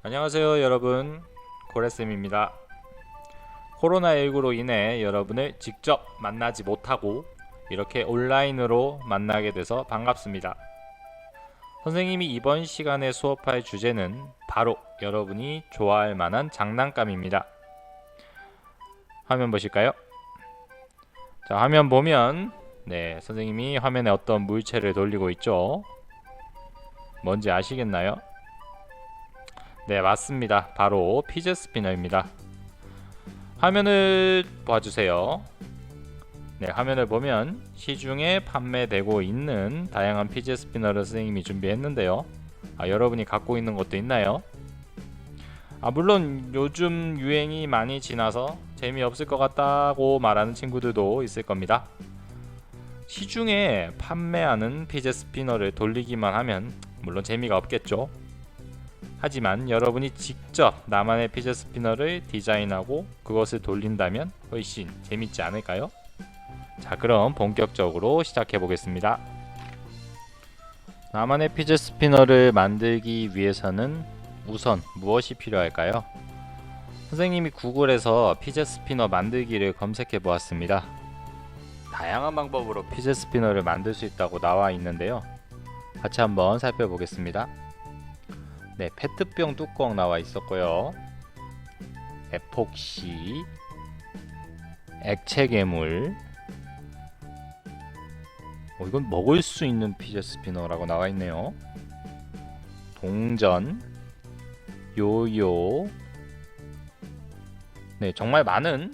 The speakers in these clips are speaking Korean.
안녕하세요 여러분, 고래쌤입니다. 코로나19로 인해 여러분을 직접 만나지 못하고 이렇게 온라인으로 만나게 돼서 반갑습니다. 선생님이 이번 시간에 수업할 주제는 바로 여러분이 좋아할 만한 장난감입니다. 화면 보실까요? 자, 화면 보면 선생님이 화면에 어떤 물체를 돌리고 있죠? 뭔지 아시겠나요? 네, 맞습니다. 바로 피제 스피너입니다. 화면을 봐주세요. 네, 화면을 보면 시중에 판매되고 있는 다양한 피제 스피너를 선생님이 준비했는데요. 여러분이 갖고 있는 것도 있나요? 물론 요즘 유행이 많이 지나서 재미없을 것 같다고 말하는 친구들도 있을 겁니다. 시중에 판매하는 피제 스피너를 돌리기만 하면 물론 재미가 없겠죠. 하지만 여러분이 직접 나만의 피제 스피너를 디자인하고 그것을 돌린다면 훨씬 재밌지 않을까요? 자, 그럼 본격적으로 시작해 보겠습니다. 나만의 피제 스피너를 만들기 위해서는 우선 무엇이 필요할까요? 선생님이 구글에서 피제 스피너 만들기를 검색해 보았습니다. 다양한 방법으로 피제 스피너를 만들 수 있다고 나와 있는데요. 같이 한번 살펴보겠습니다. 네, 페트병 뚜껑 나와 있었고요. 에폭시, 액체 괴물, 이건 먹을 수 있는 피제 스피너라고 나와 있네요. 동전, 요요. 네, 정말 많은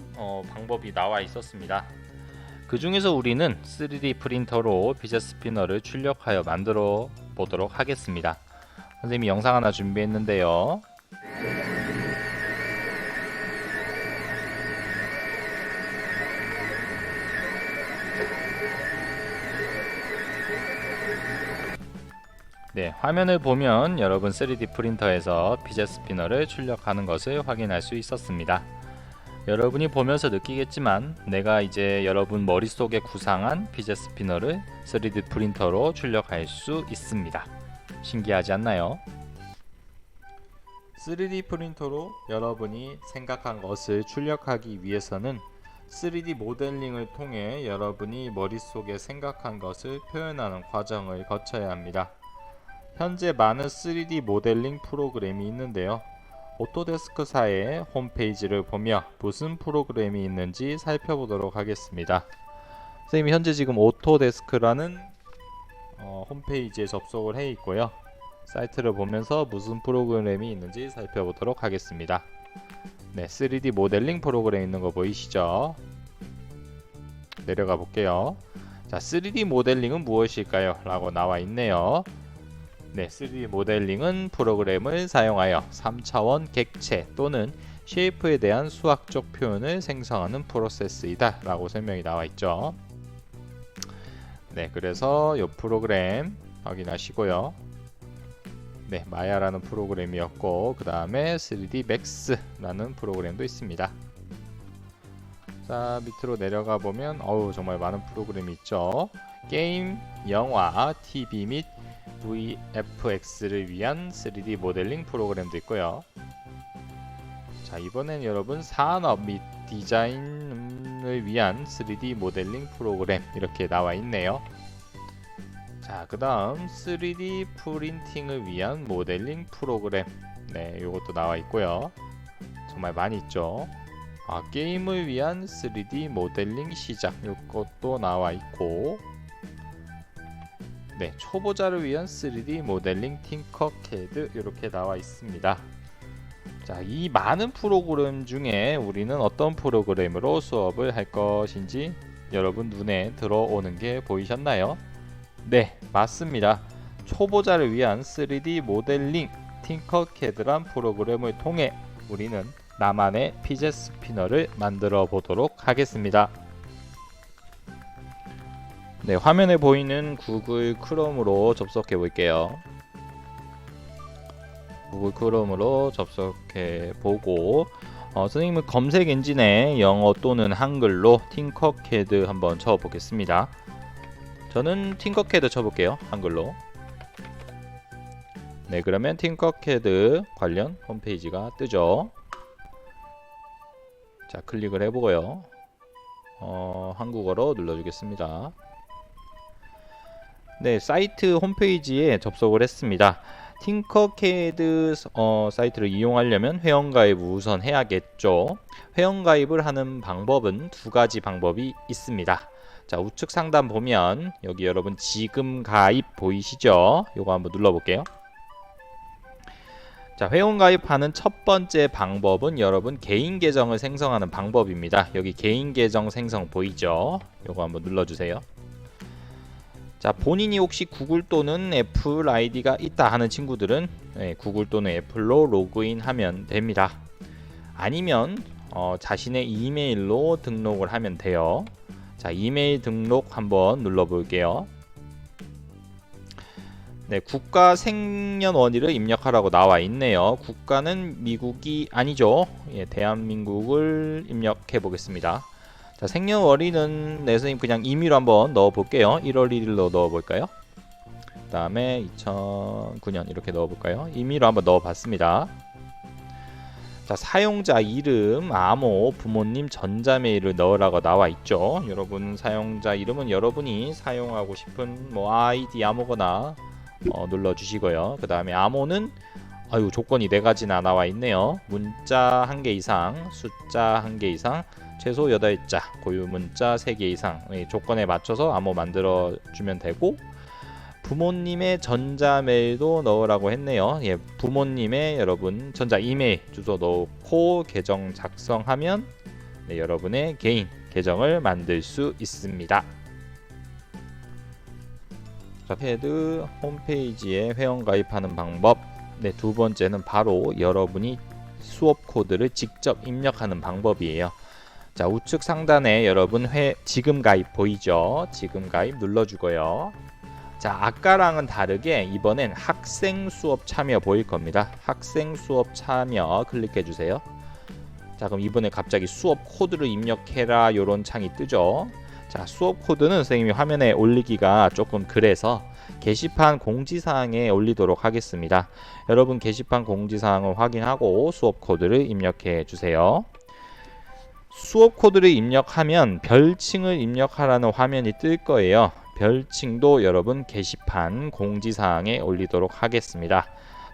방법이 나와 있었습니다. 그 중에서 우리는 3D 프린터로 피제 스피너를 출력하여 만들어 보도록 하겠습니다. 선생님이 영상 하나 준비했는데요. 네, 화면을 보면 여러분 3D 프린터에서 피제 스피너를 출력하는 것을 확인할 수 있었습니다. 여러분이 보면서 느끼겠지만 내가 이제 여러분 머릿속에 구상한 피제 스피너를 3D 프린터로 출력할 수 있습니다. 신기하지 않나요? 3D 프린터로 여러분이 생각한 것을 출력하기 위해서는 3D 모델링을 통해 여러분이 머릿속에 생각한 것을 표현하는 과정을 거쳐야 합니다. 현재 많은 3D 모델링 프로그램이 있는데요. 오토데스크사의 홈페이지를 보며 무슨 프로그램이 있는지 살펴보도록 하겠습니다. 선생님이 현재 지금 오토데스크라는 홈페이지에 접속을 해 있고요. 사이트를 보면서 무슨 프로그램이 있는지 살펴보도록 하겠습니다. 네, 3D 모델링 프로그램 있는 거 보이시죠? 내려가 볼게요. 자, 3D 모델링은 무엇일까요? 라고 나와 있네요. 네, 3D 모델링은 프로그램을 사용하여 3차원 객체 또는 쉐이프에 대한 수학적 표현을 생성하는 프로세스이다 라고 설명이 나와 있죠. 네, 그래서 이 프로그램 확인하시고요. 네, 마야라는 프로그램이었고 그 다음에 3D Max라는 프로그램도 있습니다. 자, 밑으로 내려가 보면 정말 많은 프로그램이 있죠. 게임, 영화, TV 및 VFX를 위한 3D 모델링 프로그램도 있고요. 자, 이번엔 여러분 산업 및 디자인을 위한 3D 모델링 프로그램 이렇게 나와 있네요. 자, 그 다음 3D 프린팅을 위한 모델링 프로그램, 네, 이것도 나와 있고요. 정말 많이 있죠. 게임을 위한 3D 모델링 시작, 이것도 나와 있고, 네, 초보자를 위한 3D 모델링 팅커캐드 이렇게 나와 있습니다. 자, 이 많은 프로그램 중에 우리는 어떤 프로그램으로 수업을 할 것인지 여러분 눈에 들어오는 게 보이셨나요? 네, 맞습니다. 초보자를 위한 3D 모델링 팅커캐드란 프로그램을 통해 우리는 나만의 피제 스피너를 만들어 보도록 하겠습니다. 네, 화면에 보이는 구글 크롬으로 접속해 볼게요. 구글 크롬으로 접속해 보고 선생님은 검색 엔진에 영어 또는 한글로 팅커캐드 한번 쳐 보겠습니다. 저는 팅커캐드 쳐볼게요. 한글로. 네, 그러면 팅커캐드 관련 홈페이지가 뜨죠. 자, 클릭을 해보고요. 한국어로 눌러주겠습니다. 네, 사이트 홈페이지에 접속을 했습니다. 팅커캐드 사이트를 이용하려면 회원가입 우선 해야겠죠. 회원가입을 하는 방법은 두 가지 방법이 있습니다. 자, 우측 상단 보면 여기 여러분 지금 가입 보이시죠? 요거 한번 눌러볼게요. 자, 회원가입하는 첫 번째 방법은 여러분 개인 계정을 생성하는 방법입니다. 여기 개인 계정 생성 보이죠? 요거 한번 눌러주세요. 자, 본인이 혹시 구글 또는 애플 아이디가 있다 하는 친구들은 구글 또는 애플로 로그인하면 됩니다. 아니면 자신의 이메일로 등록을 하면 돼요. 자, 이메일 등록 한번 눌러볼게요. 네, 국가 생년월일을 입력하라고 나와 있네요. 국가는 미국이 아니죠. 예, 대한민국을 입력해 보겠습니다. 자, 생년월일은 네, 선생님 그냥 임의로 한번 넣어 볼게요. 1월 1일로 넣어 볼까요? 그 다음에 2009년 이렇게 넣어 볼까요? 임의로 한번 넣어 봤습니다. 자, 사용자 이름, 암호, 부모님 전자메일을 넣으라고 나와 있죠. 여러분 사용자 이름은 여러분이 사용하고 싶은 뭐 아이디 아무거나 눌러 주시고요. 그 다음에 암호는 조건이 4가지나 나와 있네요. 문자 1개 이상, 숫자 1개 이상, 최소 8자, 고유 문자 3개 이상 조건에 맞춰서 암호 만들어 주면 되고, 부모님의 전자메일도 넣으라고 했네요. 예, 부모님의 여러분 전자 이메일 주소 넣고 계정 작성하면 여러분의 개인 계정을 만들 수 있습니다. 자, 패드 홈페이지에 회원 가입하는 방법. 네, 두 번째는 바로 여러분이 수업 코드를 직접 입력하는 방법이에요. 자, 우측 상단에 여러분 지금 가입 보이죠? 지금 가입 눌러주고요. 자, 아까랑은 다르게 이번엔 학생 수업 참여 보일 겁니다. 학생 수업 참여 클릭해 주세요. 자, 그럼 이번에 갑자기 수업 코드를 입력해라 요런 창이 뜨죠. 자, 수업 코드는 선생님이 화면에 올리기가 조금 그래서 게시판 공지사항에 올리도록 하겠습니다. 여러분 게시판 공지사항을 확인하고 수업 코드를 입력해 주세요. 수업 코드를 입력하면 별칭을 입력하라는 화면이 뜰 거예요. 별칭도 여러분 게시판 공지사항에 올리도록 하겠습니다.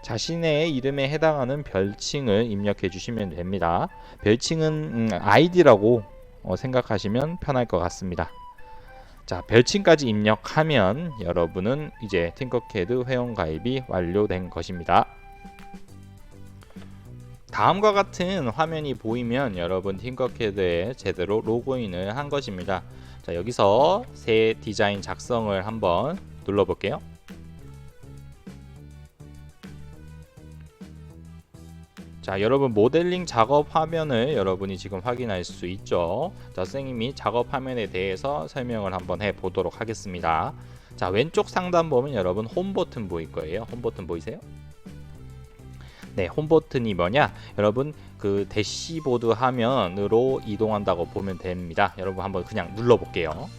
자신의 이름에 해당하는 별칭을 입력해 주시면 됩니다. 별칭은 아이디라고 생각하시면 편할 것 같습니다. 자, 별칭까지 입력하면 여러분은 이제 팅커캐드 회원가입이 완료된 것입니다. 다음과 같은 화면이 보이면 여러분 팅커캐드에 제대로 로그인을 한 것입니다. 자, 여기서 새 디자인 작성을 한번 눌러볼게요. 자, 여러분 모델링 작업 화면을 여러분이 지금 확인할 수 있죠. 자, 선생님이 작업 화면에 대해서 설명을 한번 해 보도록 하겠습니다. 자, 왼쪽 상단 보면 여러분 홈 버튼 보일 거예요. 홈 버튼 보이세요? 네, 홈 버튼이 뭐냐? 여러분 그 대시보드 화면으로 이동한다고 보면 됩니다. 여러분 한번 그냥 눌러 볼게요.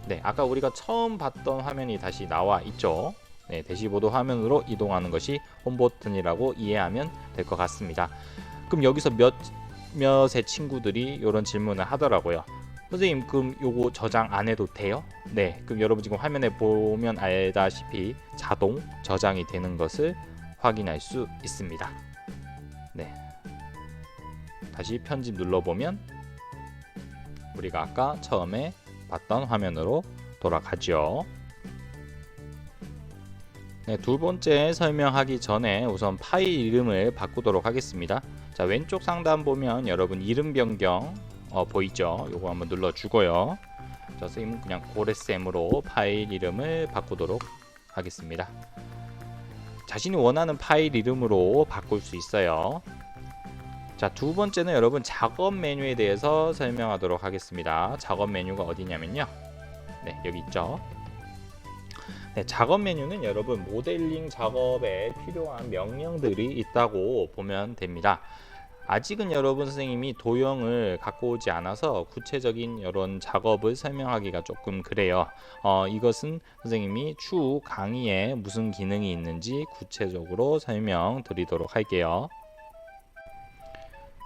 네, 아까 우리가 처음 봤던 화면이 다시 나와 있죠. 네, 대시보드 화면으로 이동하는 것이 홈 버튼이라고 이해하면 될 것 같습니다. 그럼 여기서 몇의 친구들이 이런 질문을 하더라고요. 선생님, 그럼 요거 저장 안 해도 돼요? 네, 그럼 여러분 지금 화면에 보면 알다시피 자동 저장이 되는 것을 확인할 수 있습니다. 네, 다시 편집 눌러보면 우리가 아까 처음에 봤던 화면으로 돌아가죠. 네, 두 번째 설명하기 전에 우선 파일 이름을 바꾸도록 하겠습니다. 자, 왼쪽 상단 보면 여러분 이름 변경 보이죠? 요거 한번 눌러 주고요. 자, 선생님은 그냥 고래쌤으로 파일 이름을 바꾸도록 하겠습니다. 자신이 원하는 파일 이름으로 바꿀 수 있어요. 자, 두 번째는 여러분 작업 메뉴에 대해서 설명하도록 하겠습니다. 작업 메뉴가 어디냐면요. 네, 여기 있죠. 네, 작업 메뉴는 여러분 모델링 작업에 필요한 명령들이 있다고 보면 됩니다. 아직은 여러분 선생님이 도형을 갖고 오지 않아서 구체적인 이런 작업을 설명하기가 조금 그래요. 이것은 선생님이 추후 강의에 무슨 기능이 있는지 구체적으로 설명드리도록 할게요.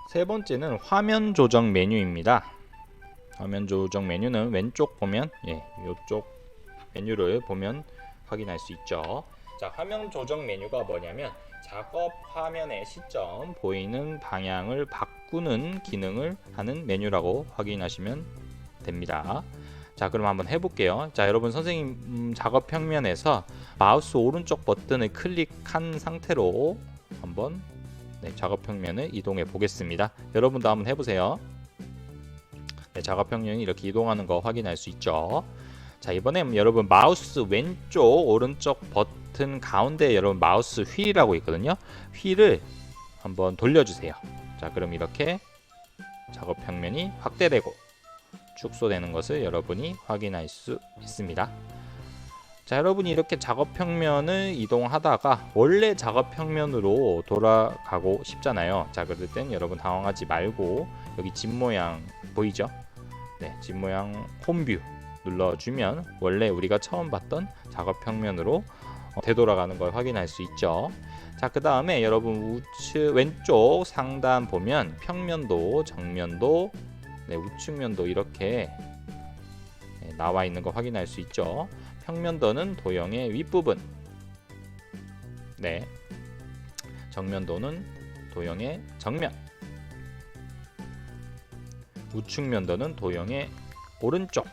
세 번째는 화면 조정 메뉴입니다. 화면 조정 메뉴는 왼쪽 보면 이쪽 메뉴를 보면 확인할 수 있죠. 자, 화면 조정 메뉴가 뭐냐면 작업 화면의 시점 보이는 방향을 바꾸는 기능을 하는 메뉴라고 확인하시면 됩니다. 자, 그럼 한번 해볼게요. 자, 여러분 선생님 작업 평면에서 마우스 오른쪽 버튼을 클릭한 상태로 한번 작업 평면을 이동해 보겠습니다. 여러분도 한번 해보세요. 작업 평면이 이렇게 이동하는 거 확인할 수 있죠. 자, 이번엔 여러분 마우스 왼쪽 오른쪽 버튼 가운데 여러분 마우스 휠이라고 있거든요. 휠을 한번 돌려주세요. 자, 그럼 이렇게 작업 평면이 확대되고 축소되는 것을 여러분이 확인할 수 있습니다. 자, 여러분이 이렇게 작업 평면을 이동하다가 원래 작업 평면으로 돌아가고 싶잖아요. 자, 그럴 땐 여러분 당황하지 말고 여기 집 모양 보이죠? 네, 집 모양 홈뷰 눌러주면 원래 우리가 처음 봤던 작업 평면으로 되돌아가는 걸 확인할 수 있죠. 자, 그 다음에 여러분 왼쪽 상단 보면 평면도, 정면도, 우측면도 이렇게 나와 있는 거 확인할 수 있죠. 평면도는 도형의 윗부분, 정면도는 도형의 정면, 우측면도는 도형의 오른쪽을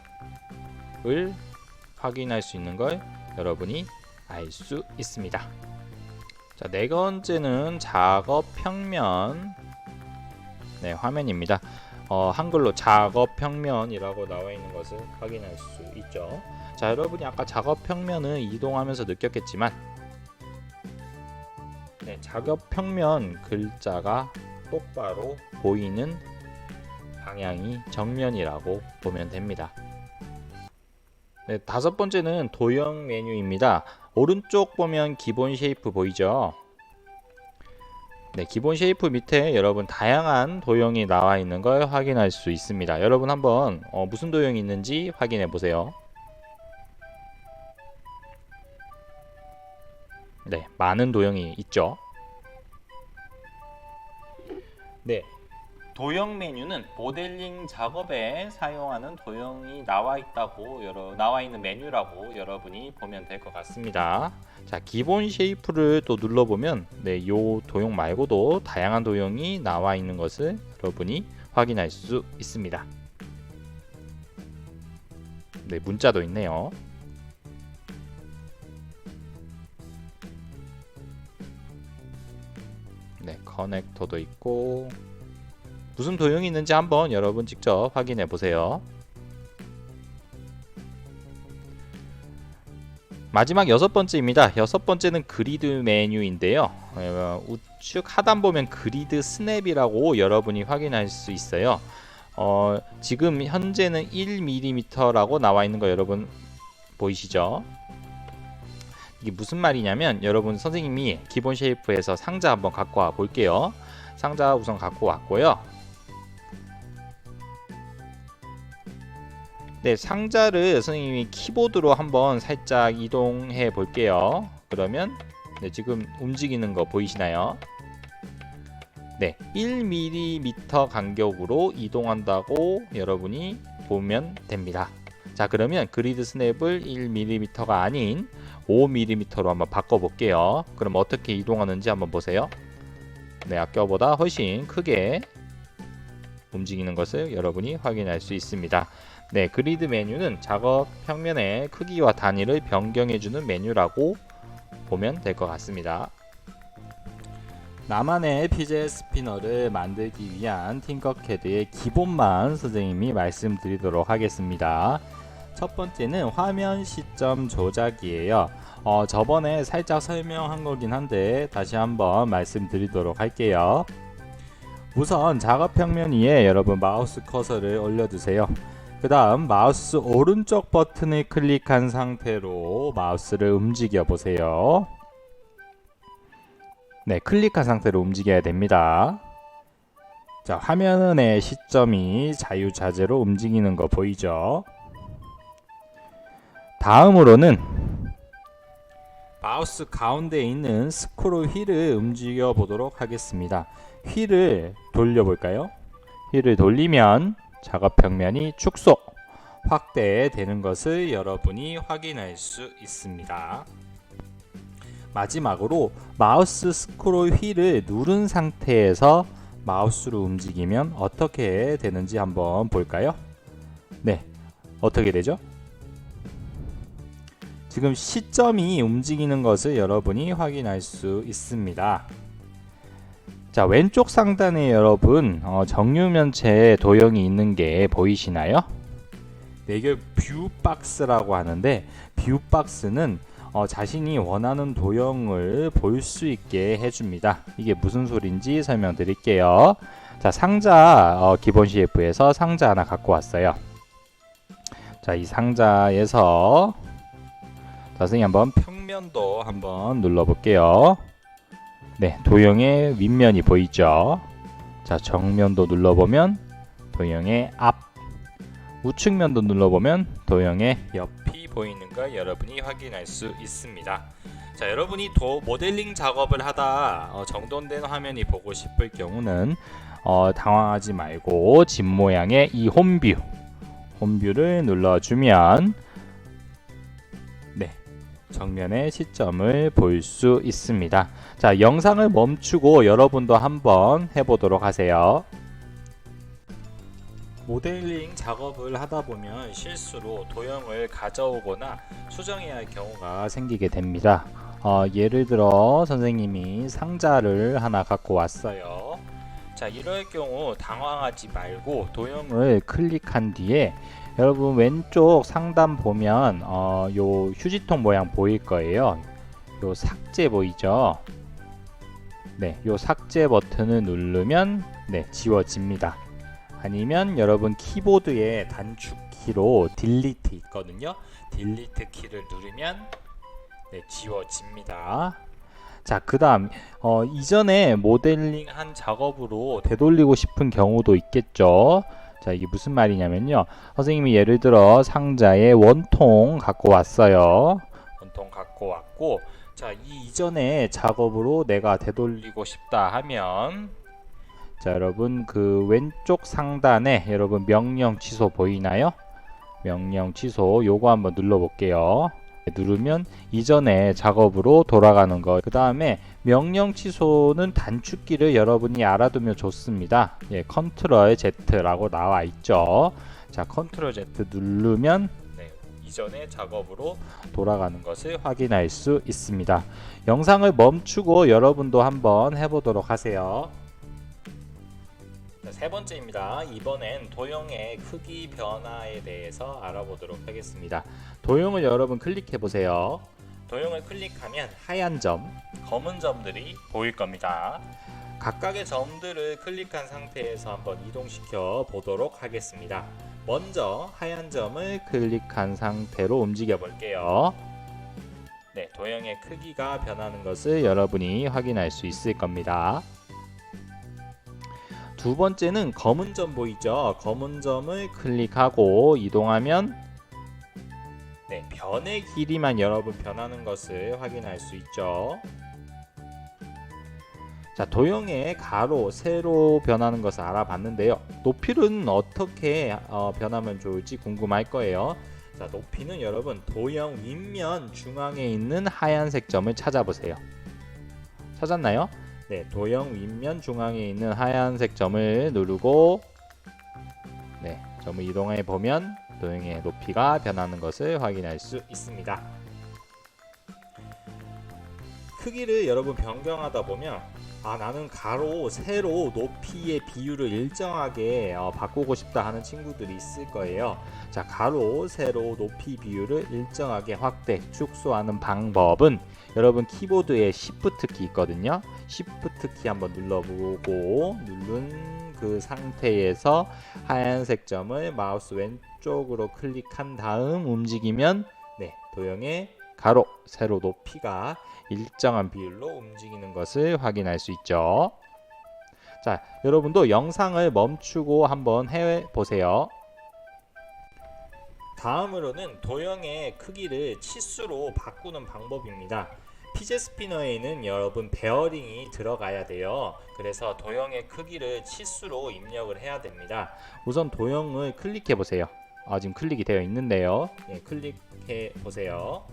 확인할 수 있는 걸 여러분이 알 수 있습니다. 자, 네 번째는 작업 평면 화면입니다. 한글로 작업 평면이라고 나와 있는 것을 확인할 수 있죠. 자, 여러분이 아까 작업 평면을 이동하면서 느꼈겠지만 작업 평면 글자가 똑바로 보이는 방향이 정면이라고 보면 됩니다. 다섯 번째는 도형 메뉴입니다. 오른쪽 보면 기본 쉐이프 보이죠? 기본 쉐이프 밑에 여러분 다양한 도형이 나와 있는 걸 확인할 수 있습니다. 여러분 한번 무슨 도형이 있는지 확인해 보세요. 많은 도형이 있죠. 도형 메뉴는 모델링 작업에 사용하는 도형이 나와 있는 메뉴라고 여러분이 보면 될 것 같습니다. 자, 기본 쉐이프를 또 눌러보면 요 도형 말고도 다양한 도형이 나와 있는 것을 여러분이 확인할 수 있습니다. 문자도 있네요. 커넥터도 있고 무슨 도형이 있는지 한번 여러분 직접 확인해 보세요. 마지막 여섯 번째입니다. 여섯 번째는 그리드 메뉴인데요. 우측 하단 보면 그리드 스냅이라고 여러분이 확인할 수 있어요. 지금 현재는 1mm라고 나와 있는 거 여러분 보이시죠? 이게 무슨 말이냐면 여러분 선생님이 기본 쉐이프에서 상자 한번 갖고 와 볼게요. 상자 우선 갖고 왔고요. 상자를 선생님이 키보드로 한번 살짝 이동해 볼게요. 그러면 지금 움직이는 거 보이시나요? 1mm 간격으로 이동한다고 여러분이 보면 됩니다. 자, 그러면 그리드 스냅을 1mm가 아닌 5mm로 한번 바꿔 볼게요. 그럼 어떻게 이동하는지 한번 보세요. 아까보다 훨씬 크게 움직이는 것을 여러분이 확인할 수 있습니다. 그리드 메뉴는 작업 평면의 크기와 단위를 변경해주는 메뉴라고 보면 될 것 같습니다. 나만의 피제 스피너를 만들기 위한 팅커캐드의 기본만 선생님이 말씀드리도록 하겠습니다. 첫 번째는 화면 시점 조작이에요. 저번에 살짝 설명한 거긴 한데 다시 한번 말씀드리도록 할게요. 우선 작업 평면 위에 여러분 마우스 커서를 올려두세요. 그 다음 마우스 오른쪽 버튼을 클릭한 상태로 마우스를 움직여 보세요. 클릭한 상태로 움직여야 됩니다. 자, 화면의 시점이 자유자재로 움직이는 거 보이죠? 다음으로는 마우스 가운데에 있는 스크롤 휠을 움직여 보도록 하겠습니다. 휠을 돌려볼까요? 휠을 돌리면 작업 평면이 축소, 확대되는 것을 여러분이 확인할 수 있습니다. 마지막으로 마우스 스크롤 휠을 누른 상태에서 마우스로 움직이면 어떻게 되는지 한번 볼까요? 네, 어떻게 되죠? 지금 시점이 움직이는 것을 여러분이 확인할 수 있습니다. 자, 왼쪽 상단에 여러분 정류면체에 도형이 있는 게 보이시나요? 네, 이게 뷰 박스라고 하는데, 뷰 박스는 자신이 원하는 도형을 볼 수 있게 해줍니다. 이게 무슨 소린지 설명드릴게요. 자, 상자 기본 CF에서 상자 하나 갖고 왔어요. 자, 이 상자에서 선생님 한번 평면도 한번 눌러볼게요. 네, 도형의 윗면이 보이죠? 자, 정면도 눌러보면 도형의 앞, 우측면도 눌러보면 도형의 옆이 보이는 걸 여러분이 확인할 수 있습니다. 자, 여러분이 모델링 작업을 하다 정돈된 화면이 보고 싶을 경우는 당황하지 말고 집 모양의 이 홈뷰를 눌러주면 네, 정면의 시점을 볼 수 있습니다. 자, 영상을 멈추고 여러분도 한번 해보도록 하세요. 모델링 작업을 하다 보면 실수로 도형을 가져오거나 수정해야 할 경우가 생기게 됩니다. 예를 들어 선생님이 상자를 하나 갖고 왔어요. 자, 이럴 경우 당황하지 말고 도형을 클릭한 뒤에 여러분 왼쪽 상단 보면 요 휴지통 모양 보일 거예요. 요 삭제 보이죠? 네, 요 삭제 버튼을 누르면 네, 지워집니다. 아니면 여러분 키보드에 단축키로 딜리트 있거든요. 딜리트 키를 누르면 네, 지워집니다. 자, 그 다음 이전에 모델링 한 작업으로 되돌리고 싶은 경우도 있겠죠. 자, 이게 무슨 말이냐면요, 선생님이 예를 들어 상자에 원통 갖고 왔어요. 원통 갖고 왔고, 자, 이 이전에 작업으로 내가 되돌리고 싶다 하면, 자, 여러분 그 왼쪽 상단에 여러분 명령 취소 보이나요? 명령 취소 요거 한번 눌러 볼게요. 누르면 이전에 작업으로 돌아가는 거. 그 다음에 명령 취소는 단축키를 여러분이 알아두면 좋습니다. 예, 컨트롤 Z라고 나와 있죠. 자, 컨트롤 Z 누르면 네, 이전의 작업으로 돌아가는 것을 확인할 수 있습니다. 영상을 멈추고 여러분도 한번 해보도록 하세요. 세 번째입니다. 이번엔 도형의 크기 변화에 대해서 알아보도록 하겠습니다. 도형을 여러분 클릭해 보세요. 도형을 클릭하면 하얀 점, 검은 점들이 보일 겁니다. 각각의 점들을 클릭한 상태에서 한번 이동시켜 보도록 하겠습니다. 먼저 하얀 점을 클릭한 상태로 움직여 볼게요. 네, 도형의 크기가 변하는 것을 여러분이 확인할 수 있을 겁니다. 두 번째는 검은 점 보이죠? 검은 점을 클릭하고 이동하면 네, 변의 길이만 여러분 변하는 것을 확인할 수 있죠. 자, 도형의 가로, 세로 변하는 것을 알아봤는데요. 높이는 어떻게 변하면 좋을지 궁금할 거예요. 자, 높이는 여러분 도형 윗면 중앙에 있는 하얀색 점을 찾아보세요. 찾았나요? 네, 도형 윗면 중앙에 있는 하얀색 점을 누르고 네, 점을 이동해 보면 도형의 높이가 변하는 것을 확인할 수 있습니다. 크기를 여러분 변경하다 보면 나는 가로, 세로, 높이의 비율을 일정하게 바꾸고 싶다 하는 친구들이 있을 거예요. 자, 가로, 세로, 높이 비율을 일정하게 확대, 축소하는 방법은 여러분 키보드에 Shift 키 있거든요. Shift 키 한번 눌러보고 누른 그 상태에서 하얀색 점을 마우스 왼쪽으로 클릭한 다음 움직이면 네, 도형의 가로, 세로, 높이가 일정한 비율로 움직이는 것을 확인할 수 있죠. 자, 여러분도 영상을 멈추고 한번 해보세요. 다음으로는 도형의 크기를 치수로 바꾸는 방법입니다. 피제 스피너에는 여러분 베어링이 들어가야 돼요. 그래서 도형의 크기를 치수로 입력을 해야 됩니다. 우선 도형을 클릭해 보세요. 지금 클릭이 되어 있는데요. 예, 클릭해 보세요.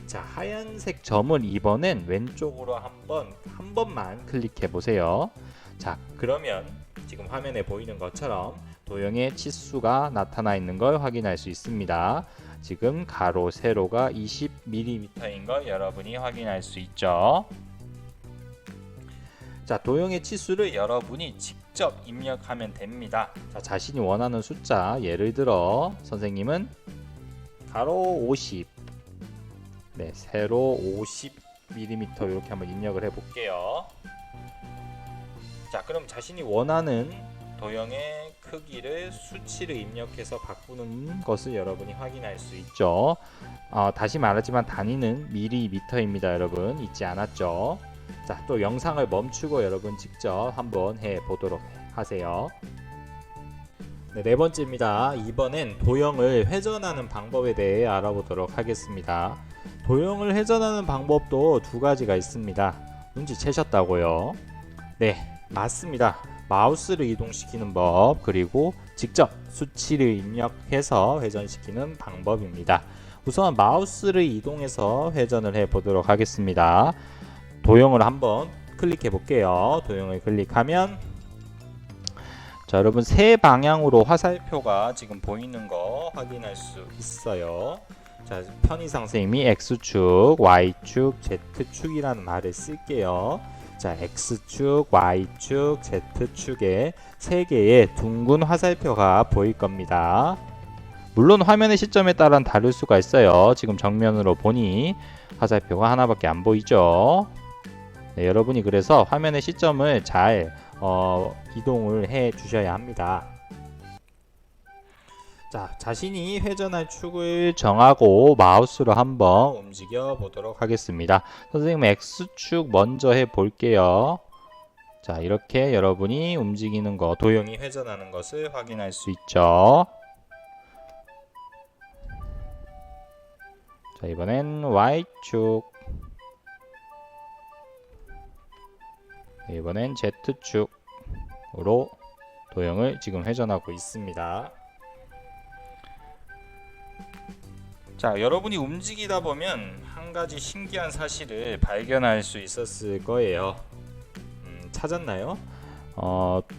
자, 하얀색 점을 이번엔 왼쪽으로 한 번만 클릭해 보세요. 자, 그러면 지금 화면에 보이는 것처럼 도형의 치수가 나타나 있는 걸 확인할 수 있습니다. 지금 가로 세로가 20mm인 걸 여러분이 확인할 수 있죠. 자, 도형의 치수를 여러분이 직접 입력하면 됩니다. 자, 자신이 원하는 숫자, 예를 들어 선생님은 가로 50, 네, 세로 50mm 이렇게 한번 입력을 해 볼게요. 자, 그럼 자신이 원하는 도형의 크기를 수치를 입력해서 바꾸는 것을 여러분이 확인할 수 있죠. 다시 말하지만 단위는 밀리미터입니다. 여러분 잊지 않았죠? 자, 또 영상을 멈추고 여러분 직접 한번 해 보도록 하세요. 네, 네 번째입니다. 이번엔 도형을 회전하는 방법에 대해 알아보도록 하겠습니다. 도형을 회전하는 방법도 두 가지가 있습니다. 눈치채셨다고요? 네, 맞습니다. 마우스를 이동시키는 법, 그리고 직접 수치를 입력해서 회전시키는 방법입니다. 우선 마우스를 이동해서 회전을 해 보도록 하겠습니다. 도형을 한번 클릭해 볼게요. 도형을 클릭하면 자, 여러분 세 방향으로 화살표가 지금 보이는 거 확인할 수 있어요. 자, 편의상 선생님이 X축, Y축, Z축이라는 말을 쓸게요. 자, X축, Y축, Z축에 세 개의 둥근 화살표가 보일 겁니다. 물론 화면의 시점에 따라 다를 수가 있어요. 지금 정면으로 보니 화살표가 하나밖에 안 보이죠. 네, 여러분이 그래서 화면의 시점을 잘 이동을 해 주셔야 합니다. 자, 자신이 회전할 축을 정하고 마우스로 한번 움직여 보도록 하겠습니다. 선생님은 X축 먼저 해 볼게요. 자, 이렇게 여러분이 움직이는 거, 도형이 회전하는 것을 확인할 수 있죠. 자, 이번엔 Y축, 이번엔 Z축으로 도형을 지금 회전하고 있습니다. 자, 여러분이 움직이다 보면 한 가지 신기한 사실을 발견할 수 있었을 거예요. 찾았나요?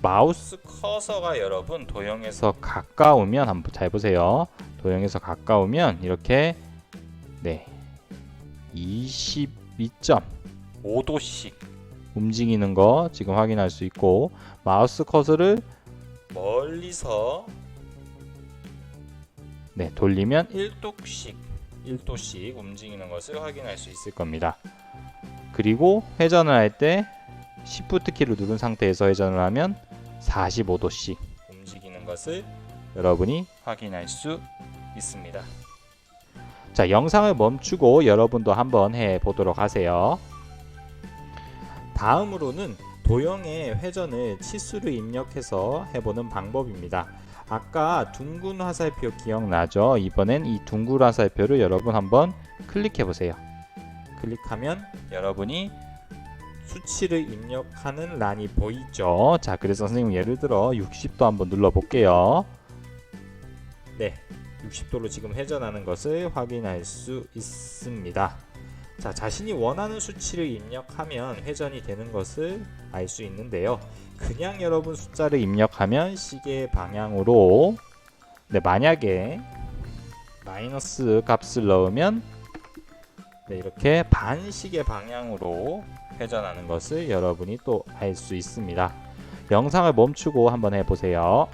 마우스 커서가 여러분 도형에서 가까우면 한번 잘 보세요. 도형에서 가까우면 이렇게 네 22.5도씩 움직이는 거 지금 확인할 수 있고, 마우스 커서를 멀리서 네, 돌리면 1도씩 움직이는 것을 확인할 수 있을 겁니다. 그리고 회전을 할 때 Shift 키를 누른 상태에서 회전을 하면 45도씩 움직이는 것을 여러분이 확인할 수 있습니다. 자, 영상을 멈추고 여러분도 한번 해 보도록 하세요. 다음으로는 도형의 회전을 치수를 입력해서 해보는 방법입니다. 아까 둥근 화살표 기억나죠? 이번엔 이 둥근 화살표를 여러분 한번 클릭해 보세요. 클릭하면 여러분이 수치를 입력하는 란이 보이죠? 자, 그래서 선생님 예를 들어 60도 한번 눌러 볼게요. 네, 60도로 지금 회전하는 것을 확인할 수 있습니다. 자, 자신이 원하는 수치를 입력하면 회전이 되는 것을 알 수 있는데요. 그냥 여러분 숫자를 입력하면 시계 방향으로, 네, 만약에 마이너스 값을 넣으면 네, 이렇게 반시계 방향으로 회전하는 것을 여러분이 또 알 수 있습니다. 영상을 멈추고 한번 해보세요.